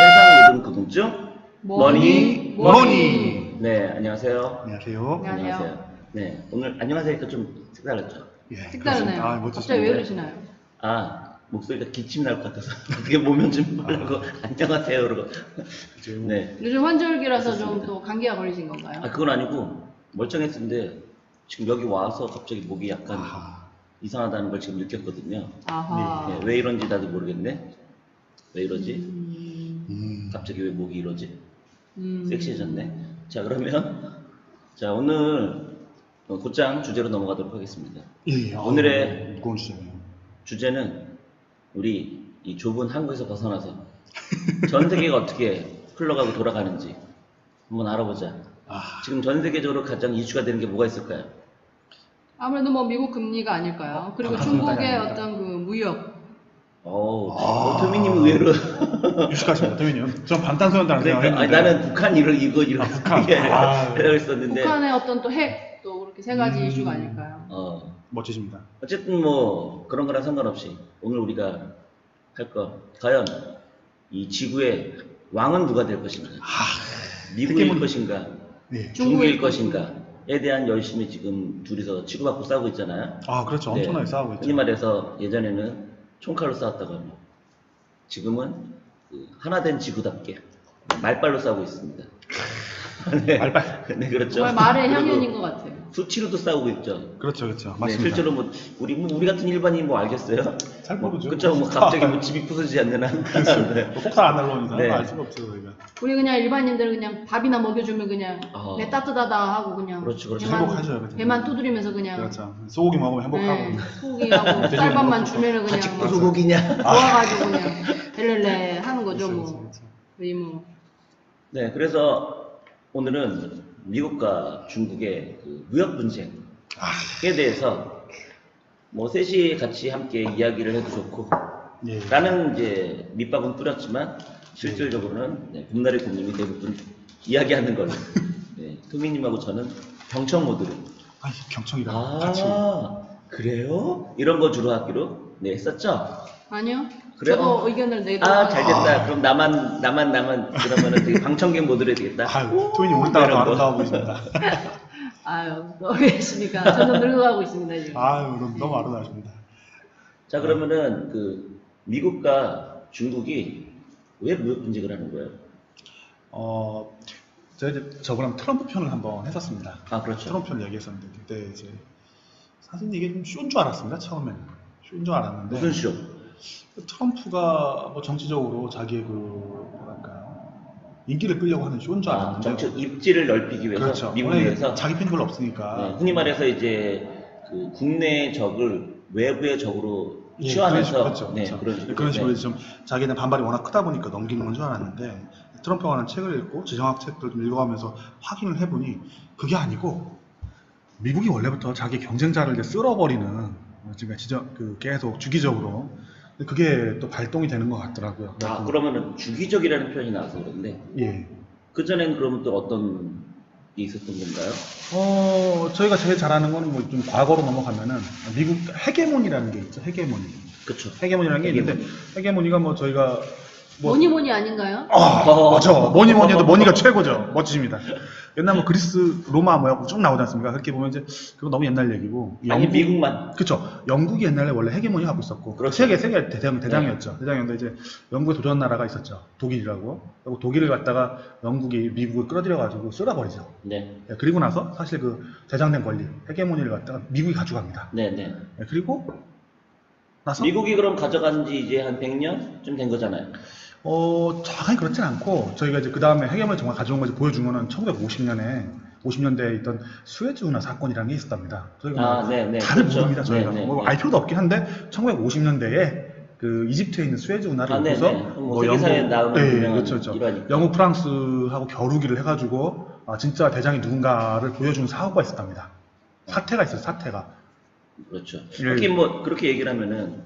세상 모든 궁금증 머니. 네, 안녕하세요. 안녕하세요. 안녕하세요. 네, 오늘 안녕하세요니까 좀 색달랐죠? 예, 색다르네요. 그렇습니다. 갑자기 왜 그러시나요? 아, 목소리가 기침 날 것 같아서 어떻게 모면 좀 말라고 안녕하세요 그러고. 이제 뭐 네, 요즘 환절기라서 좀 그렇습니다. 또 감기가 걸리신 건가요? 아 그건 아니고 멀쩡했는데 지금 여기 와서 갑자기 목이 약간 아, 이상하다는 걸 지금 느꼈거든요. 아하. 네, 왜 이런지 나도 모르겠네. 왜 이러지? 음. 갑자기 왜 목이 이러지? 음. 섹시해졌네. 자, 그러면 자 오늘 곧장 주제로 넘어가도록 하겠습니다. 예, 오늘의 무거운 주제네요. 주제는 우리 이 좁은 한국에서 벗어나서 전 세계가 어떻게 흘러가고 돌아가는지 한번 알아보자. 아, 지금 전 세계적으로 가장 이슈가 되는 게 뭐가 있을까요? 아무래도 뭐 미국 금리가 아닐까요? 그리고 방탄소년단이 중국의 아닙니까? 어떤 그 무역. 토미님 의외로 유식하십니다, 태민이요. 전 방탄소년단을 그러니까 아니, 생각했는데. 나는 북한 이거 북한. 이렇게 아. 하려고 했었는데 북한의 어떤 또 핵, 또 그렇게 세 가지 음. 이슈가 아닐까요? 멋지십니다. 어쨌든 뭐 그런 거랑 상관없이 오늘 우리가 할 거 과연 이 지구의 왕은 누가 될 것인가? 미국일 세계문- 것인가? 예. 중국일 것인가에 대한 열심히 지금 둘이서 치고받고 싸우고 있잖아요. 아, 그렇죠. 네. 엄청나게 싸우고 있죠. 흔히 말해서 예전에는 총칼로 싸웠다고 합니다. 지금은 그 하나된 지구답게 말발로 싸우고 있습니다. 네. 말발. 네, 그렇죠. 정말 말의 그리고 향연인 것 같아요. 수치로도 싸우고 있죠. 그렇죠, 그렇죠. 네, 맞습니다. 실제로 뭐 우리 같은 일반인 뭐 알겠어요? 잘 모르죠. 그렇죠. 뭐 갑자기 뭐 집이 부서지지 않는 한. 네. 뭐 폭탄 안 날라오는 사람 네. 알 수가 없죠, 저희가. 우리 그냥 일반인들은 그냥 밥이나 먹여주면 그냥 배 따뜻하다 하고 그냥 그렇죠, 그렇죠. 행복하죠, 그렇죠. 배만 두드리면서 그냥 그렇죠. 소고기 먹으면 행복하고. 네, 소고기하고 쌀밥만 주면은 그냥 아직도 막 소고기냐? 좋아가지고 그냥 헬렐레 하는 거죠 그렇죠, 뭐. 그렇죠. 거의 뭐. 네, 그래서 오늘은 미국과 중국의 그 무역 분쟁에 대해서 뭐 셋이 같이 함께 이야기를 해도 좋고 예. 나는 이제 밑밥은 뿌렸지만 실질적으로는 네, 봄날의 곰님이 대부분 이야기하는 걸로 네, 토미님하고 저는 경청 모드로 아니, 경청이랑 같이. 그래요? 이런 거 주로 하기로 네, 했었죠? 아니요. 그래요? 저도 의견을 내도록 잘 됐다. 그럼 나만 그러면은 되게 방청객 모드로 해야 되겠다. 아유, 토민이 오늘따라 더 이런 거. 아름다워 보이십니다. 아유, 너무했습니까? 저는 늙어가고 있습니다 지금. 아유, 너무 아름다우십니다. 자, 그러면은 그 미국과 중국이 왜 무역 분쟁을 하는 거예요? 제가 이제 저번에 트럼프 편을 한번 했었습니다. 아, 그렇죠. 트럼프 편을 얘기했었는데 그때 이제 사실 이게 좀 쇼인 줄 알았습니다. 처음에는 쇼인 줄 알았는데 무슨 쇼? 트럼프가 뭐 정치적으로 자기의 그 뭐랄까요 인기를 끌려고 하는 쇼인 줄 알았는데 정치 입지를 넓히기 위해서 그렇죠. 미국 원래 내에서 자기 팬이 별로 없으니까 네, 흔히 말해서 이제 그 국내의 적을 외부의 적으로 예, 취하면서 그렇죠, 네, 그렇죠. 그런 식으로 좀 자기는 반발이 워낙 크다 보니까 넘기는 건 줄 알았는데 트럼프가 하는 책을 읽고 지정학 책들 좀 읽어가면서 확인을 해보니 그게 아니고 미국이 원래부터 자기 경쟁자를 이제 쓸어버리는 지금 계속 주기적으로 그게 또 발동이 되는 것 같더라고요. 그러면은 주기적이라는 표현이 나와서 그런데 예. 그 전에는 그러면 또 어떤 게 있었던 건가요? 저희가 제일 잘 아는 거는 뭐 좀 과거로 넘어가면은 미국 헤게모니라는 게 있죠. 헤게모니. 그렇죠. 헤게모니라는 게 있는데 헤게모니가 뭐 저희가 뭐 뭐니 아닌가요? 맞죠. 뭐니 해도 뭐니가 최고죠. 멋지십니다. 옛날 뭐 그리스, 로마 뭐하고 쭉 나오지 않습니까? 그렇게 보면 이제 그거 너무 옛날 얘기고. 아니 미국만. 그렇죠. 영국이 옛날에 원래 헤게모니 하고 있었고. 그렇죠. 세계 대장이었죠. 대장이었는데 이제 영국에 도전 나라가 있었죠. 독일이라고. 그리고 독일을 갖다가 영국이 미국을 끌어들여가지고 쓸어버리죠. 네. 네, 그리고 나서 사실 그 대장된 권리, 헤게모니를 갖다가 미국이 가져갑니다. 네. 네, 그리고 나서 미국이 그럼 가져간 지 이제 한 100년쯤 된 거잖아요. 정확하게 그렇진 않고 저희가 이제 그 다음에 헤게모니 정말 가져온 것을 보여준 거는 50년대에 있던 수에즈 운하 사건이라는 게 있었답니다. 저희가 다들 그렇죠. 모릅니다. 저희가 뭐 알 필요도 없긴 한데 1950년대에 그 이집트에 있는 수에즈 운하를 보고서 뭐 세계사에 나오는 유명한 그렇죠. 일화니까. 영국, 프랑스하고 겨루기를 해가지고 진짜 대장이 누군가를 보여준 사고가 있었답니다. 사태가 있어요. 사태가. 그렇죠. 예. 그렇게 뭐 그렇게 얘기를 하면은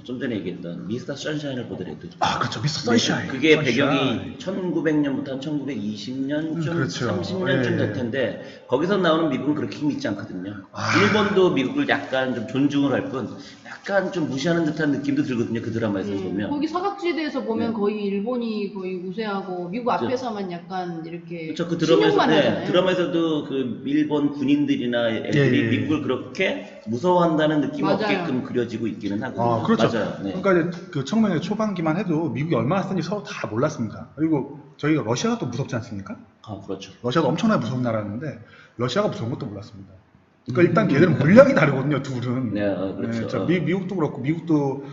좀 전에 얘기했던 미스터 선샤인을 보더라도 아, 그렇죠. 미스터 선샤인. 그게 선샤인. 배경이 1900년부터 한 1920년쯤, 그렇죠. 30년쯤 예. 될 텐데 거기서 나오는 미국은 그렇게 힘 있지 않거든요. 아. 일본도 미국을 약간 좀 존중을 할 뿐 약간 좀 무시하는 듯한 느낌도 들거든요. 그 드라마에서 보면. 거기 사각지대에서 보면 네. 거의 일본이 거의 우세하고 미국 그죠. 앞에서만 약간 이렇게 그렇죠. 그 신용만 드라마에서, 하잖아요. 드라마에서도 그 일본 군인들이나 애들이 예, 예. 미국을 그렇게 무서워한다는 느낌 맞아요. 없게끔 그려지고 있기는 하거든요. 아, 그렇죠. 맞아요. 네. 그러니까 이제 그 1900년 초반기만 해도 미국이 얼마나 센지 서로 다 몰랐습니다. 그리고 저희가 러시아가 또 무섭지 않습니까? 아, 그렇죠. 러시아가 엄청나게 무서운 나라였는데 러시아가 무서운 것도 몰랐습니다. 그러니까 일단 걔들은 물량이 다르거든요, 둘은. 네, 그렇죠. 저 미국도 그렇고 미국도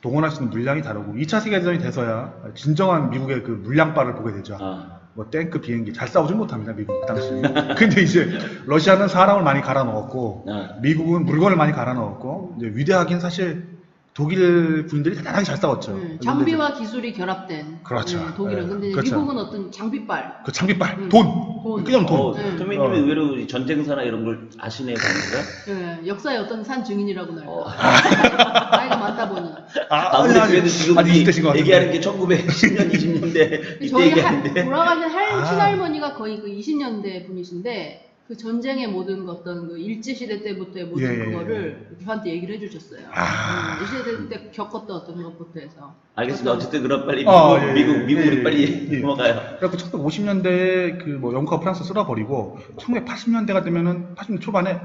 동원할 수 있는 물량이 다르고 2차 세계대전이 돼서야 진정한 미국의 그 물량발을 보게 되죠. 아, 뭐 탱크, 비행기 잘 싸우진 못합니다, 미국 그 당시. 근데 이제 러시아는 사람을 많이 갈아 넣었고 아. 미국은 물건을 많이 갈아 넣었고 이제 위대하긴 사실 독일 군인들이 대단하게 잘 싸웠죠. 장비와 기술이 결합된 그렇죠. 독일은. 네. 근데 그렇죠. 미국은 어떤 장비빨. 그 장비빨, 돈. 돈, 그냥 돈. 네. 토미님이 의외로 이 전쟁사나 이런 걸 아시네요, 보니까. 역사의 어떤 산 증인이라고 어. 날까. 나이가 많다 보니. 아무래도 그래도 지금 아주 우리 20대신 것 같은데. 얘기하는 게 1910년, 20년대 이때 저희 얘기하는데. 돌아가신 아. 친할머니가 거의 그 20년대 분이신데 그 전쟁의 모든 어떤 그 일제시대 때부터의 모든 예, 예, 그거를 저한테 얘기를 해주셨어요. 아. 일제시대 때 겪었던 어떤 것부터 해서. 알겠습니다. 어쨌든 그럼 빨리 예, 미국으로 예, 빨리 예. 넘어가요. 그래갖고 1950년대에 그 뭐 영국과 프랑스 쓸어버리고 1980년대가 되면은 80년 초반에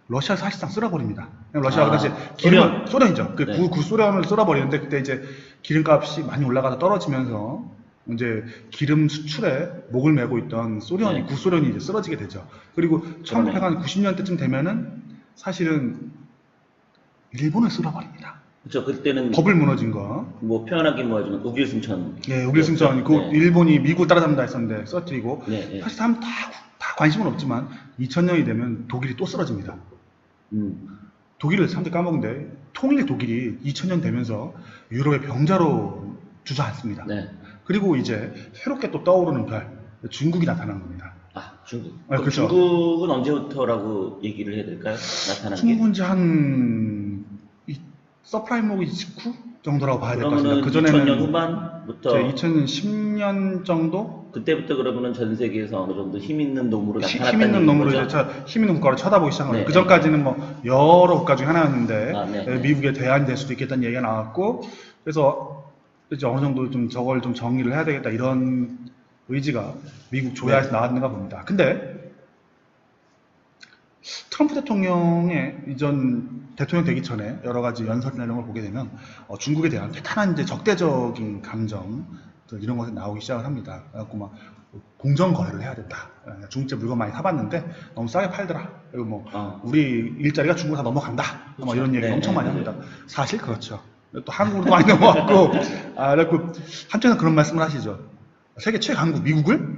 러시아 사실상 쓸어버립니다. 러시아가 아, 다시 소련이죠. 그 네. 구소련을 쓸어버리는데 그때 이제 기름값이 많이 올라가다 떨어지면서 이제 기름 수출에 목을 메고 있던 소련이 네. 구소련이 이제 쓰러지게 되죠. 그리고 1990년대쯤 되면은 사실은 일본을 쓸어버립니다. 그렇죠. 그때는 버블 무너진 거. 뭐 표현하기 뭐하지만 우길승천. 예, 우길승천, 그 네. 일본이 미국 따라잡는다 했었는데 쓰러뜨리고 네, 네. 사실 사람 다 관심은 없지만 2000년이 되면 독일이 또 쓰러집니다. 독일을 사람들이 까먹는데 통일 독일이 2000년 되면서 유럽의 병자로 주저앉습니다. 네. 그리고 이제 새롭게 또 떠오르는 별 중국이 나타난 겁니다. 아, 중국. 아, 그렇죠. 중국은 언제부터라고 얘기를 해야 될까요? 나타난 게. 중국은 이제 한 서프라임 직후 정도라고 봐야 될 것 그러면은 같습니다. 2000년 후반부터 2010년 정도 그때부터 그러면은 전 세계에서 어느 정도 힘 있는 놈으로 나타났다는 힘 있는 놈으로 거죠? 이제 힘 있는 국가로 쳐다보기 시작한 거예요. 네. 그 전까지는 뭐 여러 국가 중에 하나였는데 아, 네. 미국에 대안이 될 수도 있겠다는 얘기가 나왔고 그래서 이제 어느 정도 좀 저걸 좀 정리를 해야 되겠다 이런 의지가 미국 조야에서 나왔는가 봅니다. 근데 트럼프 대통령의 이전 대통령 되기 전에 여러 가지 연설이나 이런 걸 보게 되면 중국에 대한 대단한 이제 적대적인 감정 이런 것이 나오기 시작을 합니다. 그래갖고 막 공정 거래를 해야 된다. 중국제 물건 많이 사봤는데 너무 싸게 팔더라. 그리고 뭐 우리 일자리가 중국으로 다 넘어간다. 그렇죠. 뭐 이런 얘기 네, 엄청 많이 네, 합니다. 사실 그렇죠. 또 한국으로 많이 넘어왔고, 그래갖고 한쪽에서 그런 말씀을 하시죠. 세계 최강국 미국을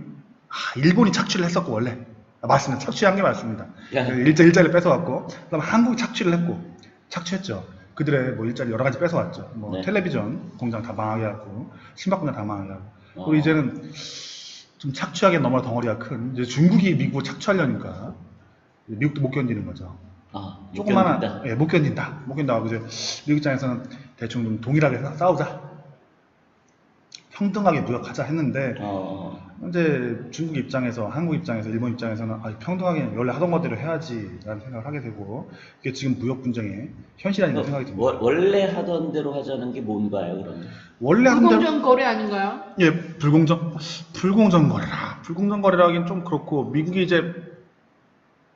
일본이 착취를 했었고 원래 맞습니다. 착취한 게 맞습니다. 일자리를 뺏어왔고, 그다음 한국이 착취를 했고 착취했죠. 그들의 뭐 일자리 여러 가지 뺏어왔죠. 뭐 네. 텔레비전 공장 다 망하게 하고 신발 공장 다 망하게 하고. 그리고 이제는 좀 착취하기엔 너무나 덩어리가 큰 이제 중국이 미국을 착취하려니까 미국도 못 견디는 거죠. 조그마한 못 견딘다. 못 견딘다고 이제 미국 입장에서는 대충 좀 동일하게 싸우자. 평등하게 무역하자 했는데 현재 중국 입장에서, 한국 입장에서, 일본 입장에서는 평등하게 원래 하던 것대로 해야지라는 생각을 하게 되고 이게 지금 무역 분쟁의 현실 아닌가 생각이 듭니다. 원래 하던 대로 하자는 게 뭔가요, 그러면? 원래 하던 대로 불공정 거래 아닌가요? 예, 불공정 거래라. 불공정 거래라기는 좀 그렇고 미국이 이제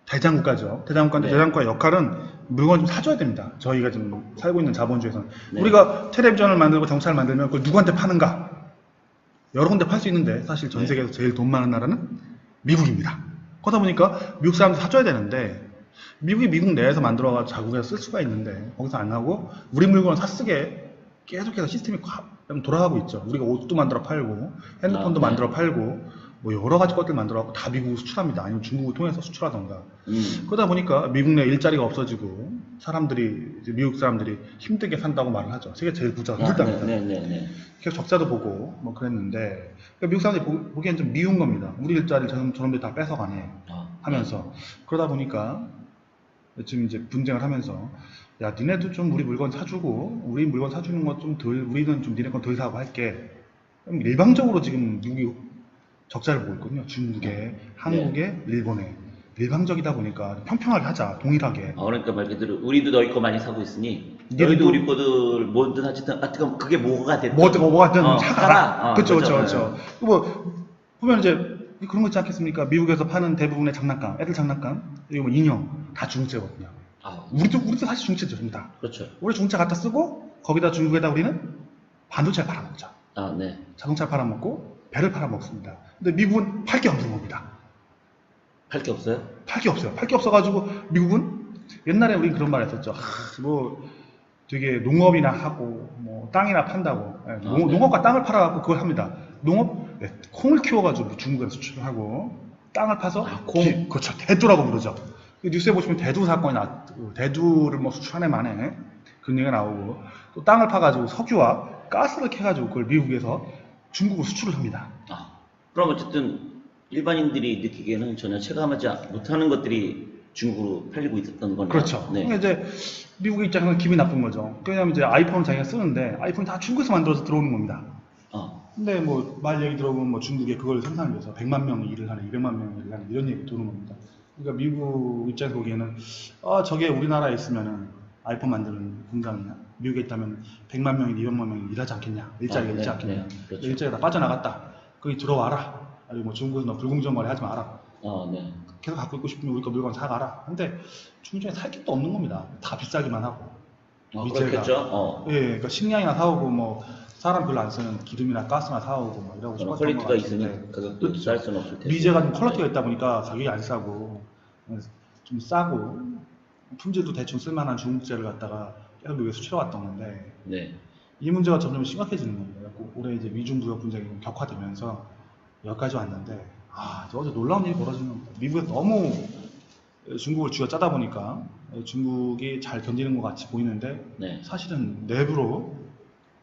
대장국가죠. 대장국가인데 네. 대장국가의 역할은 물건을 좀 사줘야 됩니다. 저희가 지금 살고 있는 자본주의에서는. 네. 우리가 텔레비전을 만들고 경찰을 만들면 그걸 누구한테 파는가? 여러 군데 팔 수 있는데 사실 전 세계에서 제일 돈 많은 나라는 미국입니다. 그러다 보니까 미국 사람들 사줘야 되는데 미국이 미국 내에서 만들어가지고 자국에서 쓸 수가 있는데 거기서 안 하고 우리 물건을 사쓰게 계속해서 시스템이 돌아가고 있죠. 우리가 옷도 만들어 팔고 핸드폰도 네. 만들어 팔고 뭐 여러 가지 것들 만들어갖고 다 미국으로 수출합니다. 아니면 중국을 통해서 수출하던가. 그러다 보니까 미국 내 일자리가 없어지고 사람들이 이제 미국 사람들이 힘들게 산다고 말을 하죠. 세계 제일 부자가 힘들답니다. 계속 적자도 보고 뭐 그랬는데 그러니까 미국 사람들이 보기엔 좀 미운 겁니다. 우리 일자리를 저놈들이 다 뺏어가네 하면서 그러다 보니까 지금 이제 분쟁을 하면서 야, 니네도 좀 우리 물건 사주고, 우리 물건 사주는 것 좀 덜, 우리는 좀 니네 건 덜 사고 할게. 그럼 일방적으로 지금 미국이 적자를 보고 있거든요. 중국에, 한국에, 일본에. 일방적이다 보니까 평평하게 하자, 동일하게. 그러니까 말 그대로 우리도 너희 거 많이 사고 있으니 니네도 너희도 우리 거들 뭐든 하여튼 그게 뭐가 됐든 뭐든 사가라. 사가라. 그쵸. 뭐, 보면 이제 그런 거 있지 않겠습니까? 미국에서 파는 대부분의 장난감, 애들 장난감, 그리고 뭐 인형, 다 중국제거든요. 우리도 사실 중국제죠, 전부 다. 그렇죠. 우리 중국제 갖다 쓰고, 거기다 중국에다 우리는 반도체를 팔아먹죠. 네. 자동차를 팔아먹고, 배를 팔아먹습니다. 근데 미국은 팔 게 없는 겁니다. 팔 게 없어요? 팔 게 없어요. 팔 게 없어가지고, 미국은 옛날에 우린 그런 말 했었죠. 뭐, 되게 농업이나 하고, 뭐, 땅이나 판다고. 네. 농업과 땅을 팔아갖고 그걸 합니다. 콩을 키워가지고 중국에 수출을 하고, 땅을 파서, 콩? 그렇죠. 대두라고 부르죠. 뉴스에 보시면 대두 사건이 대두를 뭐 수출 한 해 만에 그런 얘기가 나오고, 또 땅을 파가지고 석유와 가스를 캐가지고 그걸 미국에서 중국으로 수출을 합니다. 그럼 어쨌든 일반인들이 느끼기에는 전혀 체감하지 못하는 것들이 중국으로 팔리고 있었던 거네요. 그렇죠. 네. 그러니까 이제 미국의 입장에서는 기분이 나쁜 거죠. 왜냐하면 이제 아이폰을 자기가 쓰는데 아이폰이 다 중국에서 만들어서 들어오는 겁니다. 근데 뭐 말 얘기 들어보면 뭐 중국에 그걸 생산을 위해서 100만 명이 일을 하는, 200만 명이 일을 하는 이런 얘기 도는 겁니다. 그러니까 미국 입장에서 보기에는 저게 우리나라에 있으면은 아이폰 만드는 공장이나 미국에 있다면 100만 명이 200만 명이 일하지 않겠냐, 일자리가 있지 않겠냐. 네, 그렇죠. 일자리가 다 빠져나갔다. 거기 들어와라. 아니면 뭐 중국에서 너 불공정 거래 하지 마라. 네. 계속 갖고 있고 싶으면 우리 거 물건 사가라. 근데 중국에 살 게 또 없는 겁니다. 다 비싸기만 하고. 그렇겠죠. 예, 그러니까 식량이나 사오고 뭐 사람 별로 안 쓰는 기름이나 가스나 사오고 뭐 이러고 싶었던 퀄리티가 거 있으니 같은데. 가격도 쌀 수는 없을 텐데. 미제가 좀 퀄리티가 있다 보니까 가격이 안 싸고 좀 싸고 품질도 대충 쓸만한 중국제를 갖다가 계속 미국에 수출해왔던 건데 네. 이 문제가 점점 심각해지는 겁니다. 그래서 올해 이제 미중 무역 분쟁이 격화되면서 여기까지 왔는데 어제 놀라운 일이 벌어지는 겁니다. 미국에서 너무 중국을 쥐어짜다 보니까 중국이 잘 견디는 것 같이 보이는데 네. 사실은 내부로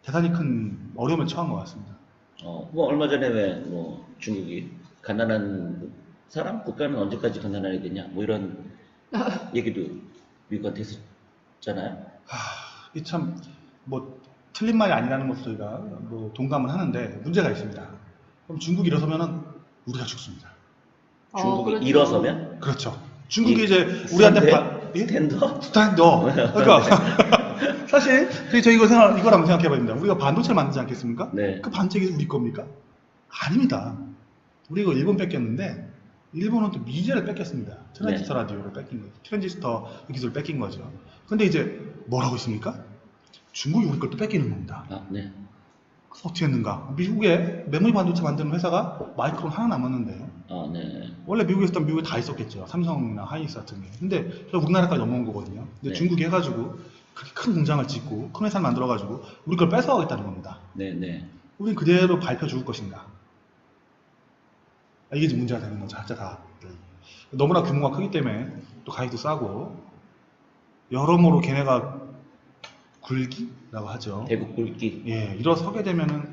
대단히 큰 어려움에 처한 것 같습니다. 뭐 얼마 전에 왜 뭐 중국이 가난한 사람 국가는 언제까지 가난하게 되냐 뭐 이런 얘기도 미국한테 했었잖아요. 이 참 뭐 틀린 말이 아니라는 것을 저희가 뭐 동감을 하는데 문제가 있습니다. 그럼 중국이 일어서면은 우리가 죽습니다. 중국이 그렇죠. 일어서면? 그렇죠. 중국이 이제 우리한테 스탠더. 그러니까 사실 저희 이걸 한번 생각해봐야 됩니다. 우리가 반도체를 만들지 않겠습니까? 네. 그 반도체가 우리 겁니까? 아닙니다. 우리 이거 일본 뺏겼는데 일본은 또 미제를 뺏겼습니다. 트랜지스터 라디오를 뺏긴 거죠. 트랜지스터 기술을 뺏긴 거죠. 근데 이제 뭐라고 있습니까? 중국이 우리 걸 또 뺏기는 겁니다. 네. 그래서 어떻게 했는가? 미국에 메모리 반도체 만드는 회사가 마이크론 하나 남았는데 네. 원래 미국에 있었던 미국에 다 있었겠죠. 삼성이나 하이닉스 같은 게. 근데 우리나라까지 넘어온 거거든요. 근데 네. 중국이 해가지고 그렇게 큰 공장을 짓고 큰 회사를 만들어가지고 우리 걸 뺏어가겠다는 겁니다. 네. 우린 그대로 밟혀 죽을 것인가? 이게 이제 문제가 되는 거죠. 진짜 다. 너무나 규모가 크기 때문에 또 가격도 싸고 여러모로 걔네가 굴기라고 하죠. 대국 굵기. 예, 일어서게 되면은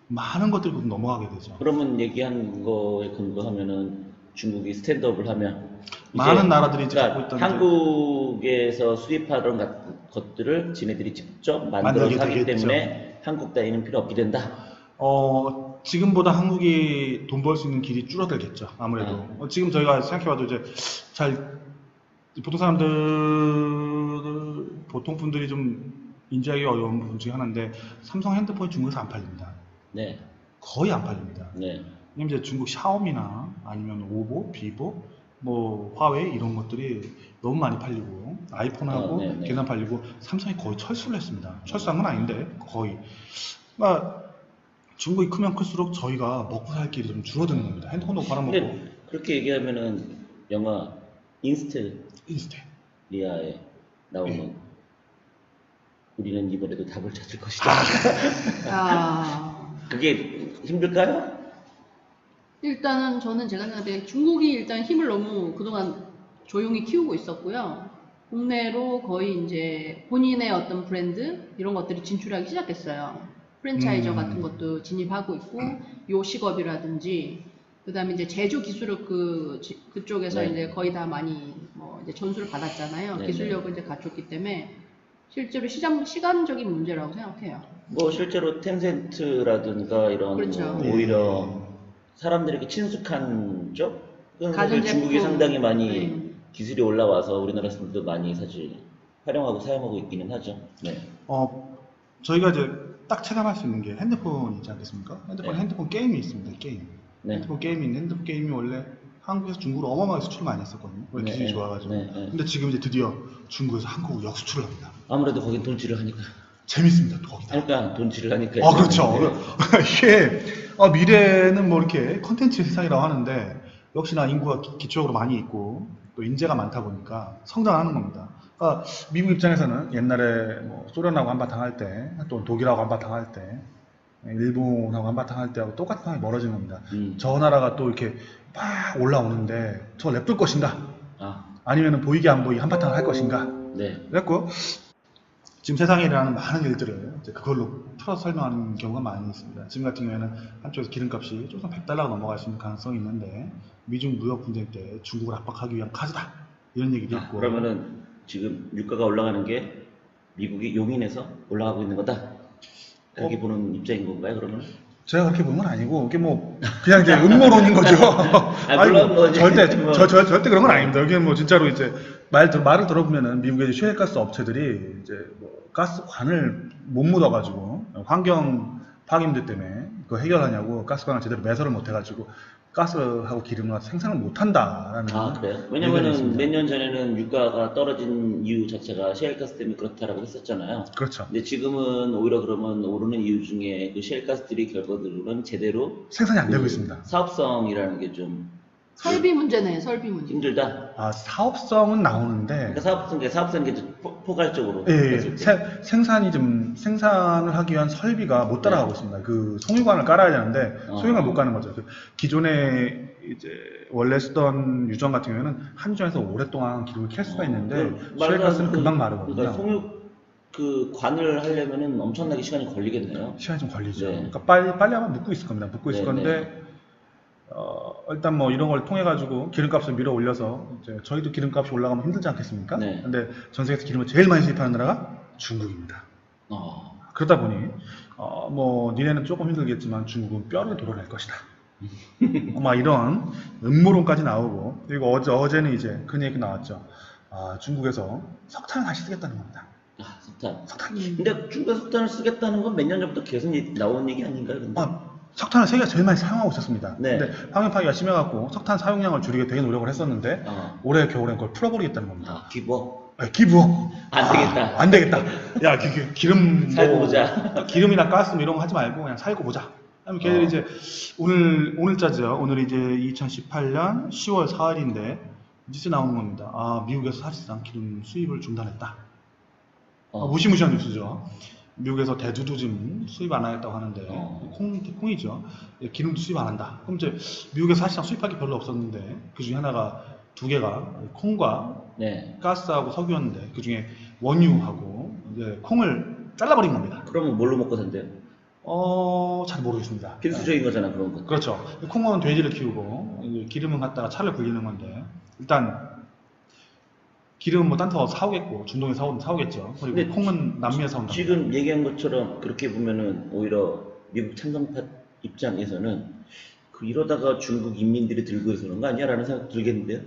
많은 것들이 넘어가게 되죠. 그러면 얘기한 거에 근거하면은 중국이 스탠드업을 하면 많은 나라들이 이제 갖고 있던 한국에서 수입하던 것들을 지네들이 직접 만들어서 하기 되겠죠. 때문에 한국 따위는 필요 없게 된다. 지금보다 한국이 돈 벌 수 있는 길이 줄어들겠죠. 아무래도. 지금 저희가 생각해봐도 이제 보통 분들이 좀 인지하기 어려운 부분 중에 하나인데 삼성 핸드폰이 중국에서 안 팔립니다. 네. 거의 안 팔립니다. 네. 왜냐면 이제 중국 샤오미나 아니면 오보, 비보, 뭐 화웨이 이런 것들이 너무 많이 팔리고 아이폰하고 걔나 팔리고 삼성이 거의 철수를 했습니다. 철수한 건 아닌데 거의. 그러니까 중국이 크면 클수록 저희가 먹고 살 길이 좀 줄어드는 겁니다. 핸드폰도 팔아먹고. 근데 그렇게 얘기하면은 영화 인스텔. 리아에 나오는 우리는 이번에도 답을 찾을 것이다. 그게 힘들까요? 일단은 저는 제가 생각할 때 중국이 일단 힘을 너무 그동안 조용히 키우고 있었고요. 국내로 거의 이제 본인의 어떤 브랜드 이런 것들이 진출하기 시작했어요. 프랜차이저 같은 것도 진입하고 있고 요식업이라든지 그다음에 이제 제조 기술을 그쪽에서 이제 거의 다 많이 뭐 이제 전수를 받았잖아요. 기술력을 이제 갖췄기 때문에 실제로 시간적인 문제라고 생각해요. 뭐 실제로 텐센트라든가 이런 그렇죠. 뭐 오히려 사람들에게 친숙한 쪽? 그건 사실 가전제품. 중국이 상당히 많이 네. 기술이 올라와서 우리나라 사람들도 많이 사실 활용하고 사용하고 있기는 하죠. 네. 저희가 이제 딱 체감할 수 있는 게 핸드폰 있지 않겠습니까? 네. 핸드폰 게임이 있습니다. 게임. 네. 핸드폰 게임이 있는데 핸드폰 게임이 원래 한국에서 중국으로 어마어마하게 수출 많이 했었거든요. 원래 기술이 네, 좋아가지고. 네, 네. 근데 지금 이제 드디어 중국에서 한국으로 역수출을 합니다. 아무래도 거긴 돈질을 하니까. 재밌습니다. 또 거기다. 그러니까 돈질을 하니까. 그렇죠. 네. 이게 미래는 뭐 이렇게 컨텐츠 세상이라고 하는데 역시나 인구가 기초적으로 많이 있고 또 인재가 많다 보니까 성장하는 겁니다. 그러니까 미국 입장에서는 옛날에 뭐 소련하고 한바탕 할 때, 또 독일하고 한바탕 할 때, 일본하고 한바탕 할 때하고 똑같은 상황이 멀어진 겁니다. 저 나라가 또 이렇게 막 올라오는데 저 냅둘 것인가? 아니면 보이게 안 보이게 한바탕 할 것인가? 네. 그래갖고 지금 세상에 일어나는 많은 일들을 이제 그걸로 풀어서 설명하는 경우가 많이 있습니다. 지금 같은 경우에는 한쪽에서 기름값이 조금 $100가 넘어갈 수 있는 가능성이 있는데 미중 무역 분쟁 때 중국을 압박하기 위한 카드다 이런 얘기도 있고. 그러면은 지금 유가가 올라가는 게 미국이 용인해서 올라가고 있는 거다. 그렇게 보는 입장인 건가요? 그러면? 제가 그렇게 보는 건 아니고 이게 뭐 그냥 이제 음모론인 거죠. 물론 뭐 절대 뭐. 절대 그런 건 아닙니다. 여기는 뭐 진짜로 이제 말을 들어보면은 미국의 셰일가스 업체들이 이제 뭐 가스관을 못 묻어가지고 환경 파괴문제 때문에 그거 해결하냐고 가스관을 제대로 매설을 못 해가지고 가스하고 기름을 생산을 못 한다라는. 그래요? 왜냐면은 몇 년 전에는 유가가 떨어진 이유 자체가 셰일가스 때문에 그렇다라고 했었잖아요. 그렇죠. 근데 지금은 오히려 그러면 오르는 이유 중에 그 셰일가스들이 결과적으로는 제대로 생산이 안 되고 있습니다. 사업성이라는 게 좀 설비 문제네, 설비 문제. 힘들다. 사업성은 나오는데. 그러니까 사업성이 좀 포괄적으로. 예, 생산을 하기 위한 설비가 못 따라가고 있습니다. 그 송유관을 깔아야 되는데 송유관을 못 가는 거죠. 기존에 이제 원래 쓰던 유전 같은 경우에는 한 유전에서 오랫동안 기름을 캘 수가 있는데 셰일가스는 금방 마르거든요. 그러니까 송유 그 관을 하려면은 엄청나게 시간이 걸리겠네요. 시간이 좀 걸리죠. 네. 그러니까 빨리 아마 묻고 있을 겁니다. 묻고 있을 네, 건데. 일단 뭐 이런 걸 통해 가지고 기름값을 밀어 올려서 이제 저희도 기름값이 올라가면 힘들지 않겠습니까? 네. 근데 전 세계에서 기름을 제일 많이 수입하는 나라가 중국입니다. 그러다 보니 뭐 니네는 조금 힘들겠지만 중국은 뼈를 도려낼 것이다. 막 이런 음모론까지 나오고, 그리고 어제는 이제 그 얘기 나왔죠. 중국에서 석탄을 다시 쓰겠다는 겁니다. 석탄. 근데 중국에서 석탄을 쓰겠다는 건 몇 년 전부터 계속 나온 얘기 아닌가요? 근데? 석탄을 세계가 제일 많이 사용하고 있었습니다. 네. 근데 환경 파괴가 심해갖고 석탄 사용량을 줄이기 되게 노력을 했었는데 올해 겨울엔 그걸 풀어버리겠다는 겁니다. 기부업? 기부업. 안 되겠다. 안 되겠다. 야, 기름 살고 보자. 기름이나 가스 이런 거 하지 말고 그냥 살고 보자. 그다음에 걔들이 이제 오늘자죠. 오늘 이제 2018년 10월 4일인데 뉴스 나오는 겁니다. 미국에서 사실상 기름 수입을 중단했다. 무시무시한 뉴스죠. 미국에서 대두도 지금 수입 안 하겠다고 하는데 콩이죠. 기름도 수입 안 한다. 그럼 이제 미국에서 사실상 수입할 게 별로 없었는데 그 중에 하나가 두 개가 콩과 가스하고 석유였는데 그 중에 원유하고 이제 콩을 잘라버린 겁니다. 그러면 뭘로 먹고 산대요? 잘 모르겠습니다. 필수적인 거잖아, 그런 거. 그렇죠. 콩은 돼지를 키우고 기름은 갖다가 차를 굴리는 건데 일단 기름은 뭐 딴 데서 사오겠고 중동에서 사오겠죠. 그리고 콩은 남미에서 온다. 지금 얘기한 것처럼 그렇게 보면은 오히려 미국 찬성파 입장에서는 이러다가 중국 인민들이 들고 있는 거 아니야? 라는 생각 들겠는데요?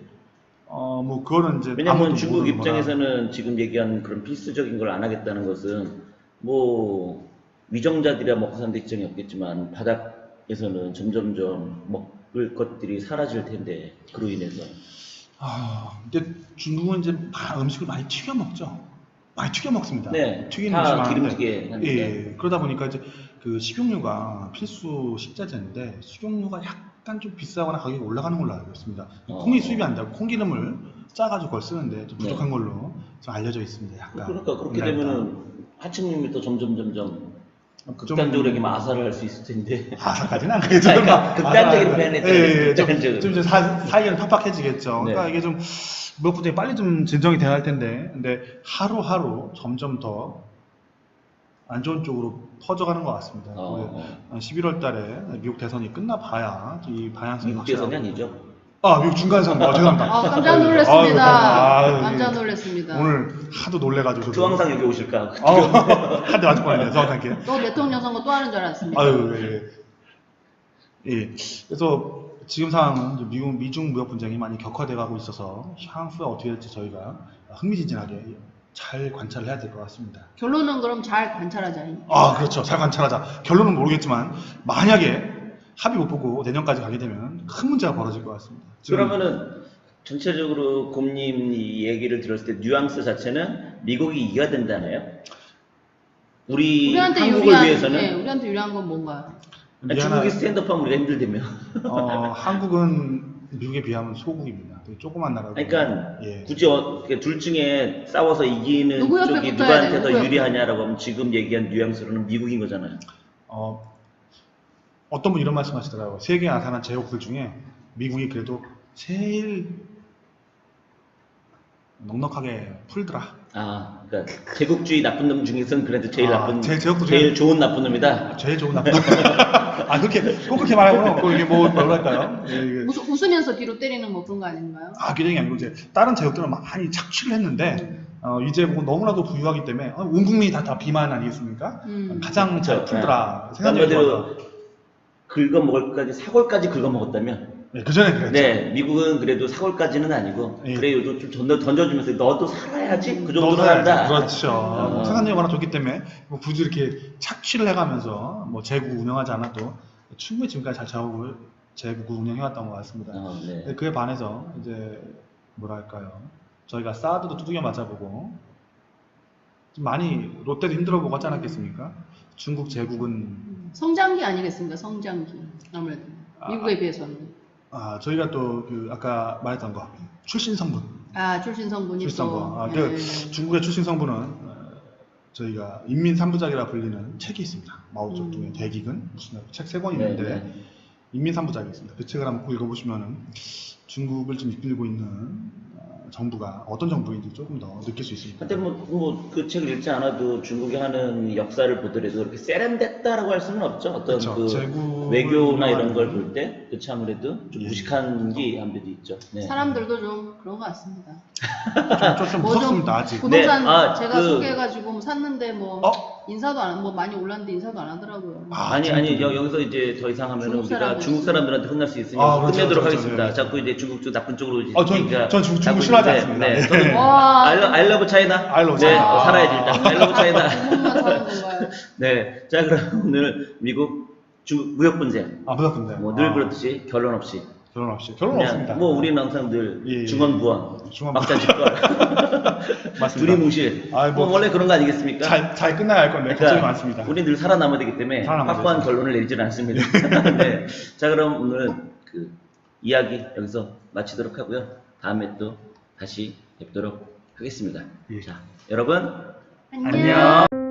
뭐 그거는 이제 왜냐면 중국 입장에서는 지금 얘기한 그런 필수적인 걸 안 하겠다는 것은 뭐 위정자들이야 먹고 사는 데 입장이 없겠지만 바닥에서는 점점점 먹을 것들이 사라질 텐데 그로 인해서 근데 중국은 이제 음식을 많이 튀겨 먹죠. 많이 튀겨 먹습니다. 네, 튀긴 다 음식 기름지게 하니까. 예, 그러다 보니까 이제 그 식용유가 필수 식자재인데 식용유가 약간 좀 비싸거나 가격이 올라가는 걸로 알고 있습니다. 콩이 수입이 안 되고 콩기름을 짜가지고 그걸 쓰는데 좀 부족한 걸로 좀 알려져 있습니다. 약간. 그러니까 그렇게 되면은 하층님이 또 점점 극단적으로 이렇게 마사를 할 수 있을 텐데. 마사까지는 안 가겠죠. 극단적인 편에 좀 이제 사이에는 팍팍해지겠죠. 그러니까 이게 좀 무엇보다 빨리 좀 진정이 돼야 할 텐데, 근데 하루하루 점점 더 안 좋은 쪽으로 퍼져가는 것 같습니다. 11월 달에 미국 대선이 끝나봐야 이 방향성이 미국 대선이 아니죠. 미국 중간선. 죄송합니다. 깜짝 아유, 놀랐습니다. 아유, 깜짝 예. 놀랐습니다. 오늘 하도 놀래가지고 저도. 조항상 여기 오실까? 한대 맞을 뻔했네요. 정확하게. 또 대통령 선거 또 하는 줄 알았습니다. 아유, 예. 그래서 지금 상황은 이제 미중 무역 분쟁이 많이 격화돼 가고 있어서 향후에 어떻게 될지 저희가 흥미진진하게 잘 관찰을 해야 될 것 같습니다. 결론은 그럼 잘 관찰하자. 그렇죠. 잘 관찰하자. 결론은 모르겠지만 만약에 합의 못 보고 내년까지 가게 되면 큰 문제가 벌어질 것 같습니다. 그러면은 전체적으로 곰님 이 얘기를 들었을 때 뉘앙스 자체는 미국이 이겨야 된다네요. 우리한테 한국을 유리한, 위해서는 네, 우리한테 유리한 건 뭔가요? 중국이 스탠드업하면 우리가 힘들다며. 한국은 미국에 비하면 소국입니다. 되게 조그만 나라고. 그러니까 예. 굳이 둘 중에 싸워서 이기는 누구 옆에 쪽이 붙어야 누구한테 돼요? 더 누구 옆에? 유리하냐라고 하면 지금 얘기한 뉘앙스로는 미국인 거잖아요. 어떤 분 이런 말씀 하시더라고요. 세계에 나타난 제국들 중에 미국이 그래도 제일 넉넉하게 풀더라. 그러니까 제국주의 나쁜 놈 중에서는 그래도 제일 나쁜, 제일 좋은 나쁜 놈이다. 제일 좋은 나쁜 놈. 꼭 그렇게 말하고요. 또 이게 뭐랄까요? 예, 웃으면서 뒤로 때리는 뭐 그런 거 아닌가요? 규정이 아니고 이제 다른 제국들은 많이 착취를 했는데 이제 뭐 너무나도 부유하기 때문에 온 국민이 다 비만 아니겠습니까? 가장 잘 풀더라. 한마디로 긁어 먹을까지 사골까지 긁어 먹었다면. 네, 그 전에 그랬죠. 네, 미국은 그래도 사골까지는 아니고 예. 그래 요즘 좀 던져주면서 너도 살아야지 그 정도로 너도 한다. 그렇죠. 생산력이 워낙 좋기 때문에 뭐 굳이 이렇게 착취를 해가면서 뭐 제국 운영하지 않아도 충분히 지금까지 잘 제국을 운영해왔던 것 같습니다. 네. 그에 반해서 이제 뭐랄까요, 저희가 사드도 두들겨 맞아보고 좀 많이 롯데도 힘들어보고 하지 않았겠습니까? 중국 제국은 성장기 아니겠습니까? 성장기 아무래도 미국에 비해서는. 저희가 또 아까 말했던 거 출신 성분. 출신 성분이 출신 성분. 또. 중국의 출신 성분은 저희가 인민 삼부작이라 불리는 책이 있습니다. 마오쩌둥의 대기근 무슨 책 3권이 있는데 네. 인민 삼부작이 있습니다. 그 책을 한번 꼭 읽어보시면은 중국을 좀 이끌고 있는 정부가 어떤 정부인지 조금 더 느낄 수 있습니다. 근데 그 책을 읽지 않아도 중국이 하는 역사를 보더라도 그렇게 세련됐다라고 할 수는 없죠. 어떤 그렇죠. 제국을 외교나 이런 운영하는 걸 볼 때 그렇지 아무래도 좀 무식한 게 아무래도 있죠. 네. 사람들도 좀 그런 것 같습니다. 좀 무섭습니다 아직. 부동산 네, 제가 소개해가지고 뭐 샀는데 뭐 인사도 안, 뭐 많이 올랐는데 인사도 안 하더라고요. 아니 여기서 이제 더 이상 하면은 우리가 중국 사람들한테 혼날 수 있으니 그렇죠, 끝내도록 그렇죠, 하겠습니다. 그렇죠. 자꾸 이제 중국 쪽 나쁜 쪽으로 전 중국 싫어하지 않습니다. 네, 네. 와, I love China. I love 네, China. 살아야지 일단. I love China. 중국만 사는 건가요? 네, 자 그럼 오늘 미국 중국 무역 분쟁. 무섭던데. 뭐 늘 그렇듯이 결론 없이. 결론 없이. 결론 그냥 없습니다. 뭐 우리는 항상 늘 예. 중언부언, 중언부언. 막잔짓걸, 맞습니다. 두리뭉실. 뭐 원래 그런 거 아니겠습니까? 잘 끝나야 할 건데 걱정이 많습니다. 우리 늘 살아남아야 되기 때문에 살아남아야 확고한 되죠. 결론을 내리지는 않습니다. 네. 자 그럼 오늘은 그 이야기 여기서 마치도록 하고요. 다음에 또 다시 뵙도록 하겠습니다. 예. 자 여러분 안녕.